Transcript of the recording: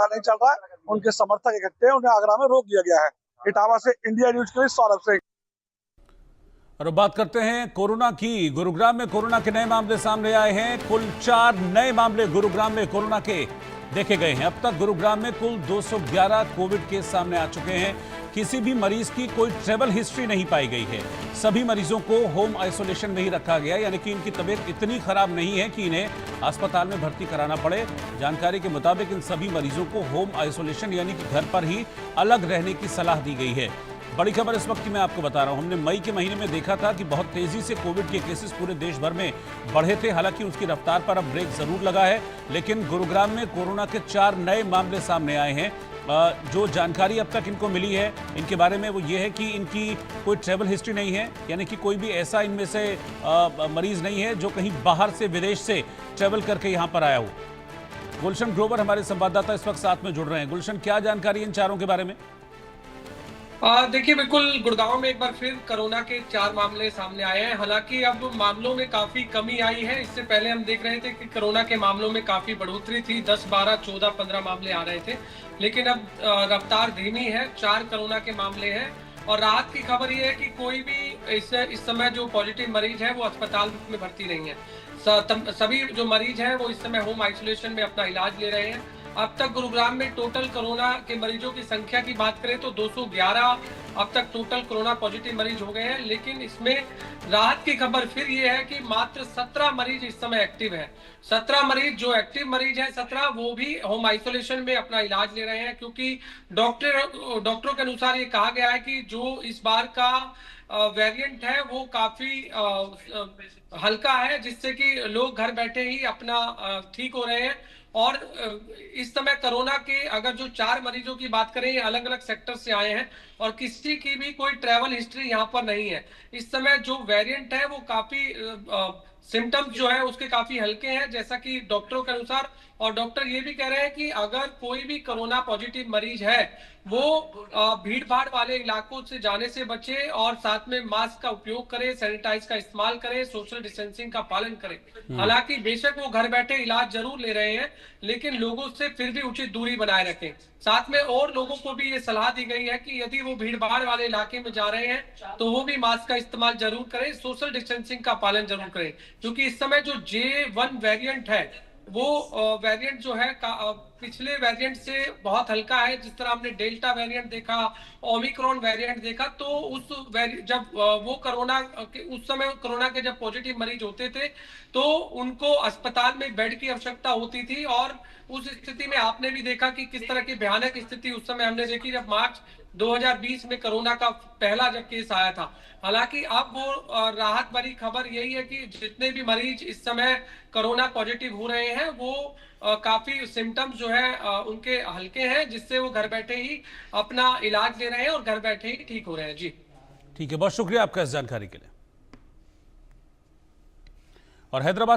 नहीं चल रहा है। उनके समर्थक इकट्ठे हैं, उन्हें आगरा में रोक दिया गया है। इटावा से इंडिया न्यूज के लिए सौरभ सिंह। और अब बात करते हैं कोरोना की। गुरुग्राम में कोरोना के नए मामले सामने आए हैं। कुल 4 नए मामले गुरुग्राम में कोरोना के देखे गए हैं। अब तक गुरुग्राम में कुल 211 कोविड केस सामने आ चुके हैं। किसी भी मरीज की कोई ट्रैवल हिस्ट्री नहीं पाई गई है। सभी मरीजों को होम आइसोलेशन में ही रखा गया, यानी कि इनकी तबीयत इतनी खराब नहीं है कि इन्हें अस्पताल में भर्ती कराना पड़े। जानकारी के मुताबिक इन सभी मरीजों को होम आइसोलेशन यानी कि घर पर ही अलग रहने की सलाह दी गई है। बड़ी खबर इस वक्त की मैं आपको बता रहा हूं। हमने मई के महीने में देखा था कि बहुत तेजी से कोविड के केसेस पूरे देश भर में बढ़े थे। हालांकि उसकी रफ्तार पर अब ब्रेक जरूर लगा है, लेकिन गुरुग्राम में कोरोना के 4 नए मामले सामने आए हैं। जो जानकारी अब तक इनको मिली है इनके बारे में वो ये है कि इनकी कोई ट्रैवल हिस्ट्री नहीं है, यानी कि कोई भी ऐसा इनमें से मरीज नहीं है जो कहीं बाहर से, विदेश से ट्रैवल करके यहाँ पर आया हो। गुलशन ग्रोवर हमारे संवाददाता इस वक्त साथ में जुड़ रहे हैं। गुलशन, क्या जानकारी इन चारों के बारे में? देखिए, बिल्कुल गुड़गांव में एक बार फिर कोरोना के 4 मामले सामने आए हैं। हालांकि अब मामलों में काफी कमी आई है। इससे पहले हम देख रहे थे कि कोरोना के मामलों में काफी बढ़ोतरी थी, 10, 12, 14, 15 मामले आ रहे थे, लेकिन अब रफ्तार धीमी है। 4 कोरोना के मामले हैं और राहत की खबर ये है कि कोई भी इस समय जो पॉजिटिव मरीज है वो अस्पताल में भर्ती नहीं है। सभी जो मरीज हैं वो इस समय होम आइसोलेशन में अपना इलाज ले रहे हैं। अब तक गुरुग्राम में टोटल कोरोना के मरीजों की संख्या की बात करें तो 211 अब तक टोटल कोरोना पॉजिटिव मरीज हो गए हैं। लेकिन इसमें राहत की खबर फिर ये है कि मात्र 17 मरीज इस समय एक्टिव हैं। 17 मरीज जो एक्टिव मरीज हैं, 17 वो भी होम आइसोलेशन में अपना इलाज ले रहे हैं, क्योंकि डॉक्टरों के अनुसार ये कहा गया है कि जो इस बार का वेरिएंट है वो काफी हल्का है, जिससे कि लोग घर बैठे ही अपना ठीक हो रहे हैं। और इस समय कोरोना के अगर जो 4 मरीजों की बात करें, ये अलग अलग सेक्टर से आए हैं और किसी की भी कोई ट्रैवल हिस्ट्री यहाँ पर नहीं है। इस समय जो वेरिएंट है वो काफी सिम्टम्स जो है उसके काफी हल्के हैं, जैसा कि डॉक्टरों के अनुसार। और डॉक्टर ये भी कह रहे हैं कि अगर कोई भी कोरोना पॉजिटिव मरीज है वो भीड़ भाड़ वाले इलाकों से जाने से बचे और साथ में मास्क का उपयोग करे, सैनिटाइज का इस्तेमाल करे, सोशल डिस्टेंसिंग का पालन करे। हालांकि बेशक वो घर बैठे इलाज जरूर ले रहे हैं, लेकिन लोगों से फिर भी उचित दूरी बनाए रखें। साथ में और लोगों को भी ये सलाह दी गई है कि यदि वो भीड़ भाड़ वाले इलाके में जा रहे हैं तो वो भी मास्क का इस्तेमाल जरूर करें, सोशल डिस्टेंसिंग का पालन जरूर करें, क्योंकि इस समय जो J1 वेरिएंट है वो वेरिएंट जो है पिछले वेरिएंट से बहुत हल्का है। जिस तरह हमने डेल्टा वेरिएंट देखा, ओमिक्रॉन वेरिएंट देखा, तो जब वो कोरोना उस समय कोरोना के जब पॉजिटिव मरीज होते थे तो उनको अस्पताल में बेड की आवश्यकता होती थी। और उस स्थिति में आपने भी देखा कि किस तरह की भयानक स्थिति उस समय हमने देखी जब मार्च 2020 में कोरोना का पहला जब केस आया था। हालांकि अब वो राहत भरी खबर यही है कि जितने भी मरीज इस समय कोरोना पॉजिटिव हो रहे हैं वो काफी सिम्टम्स जो है उनके हल्के हैं, जिससे वो घर बैठे ही अपना इलाज ले रहे हैं और घर बैठे ही ठीक हो रहे हैं। जी ठीक है, बहुत शुक्रिया आपका इस जानकारी के लिए। और हैदराबाद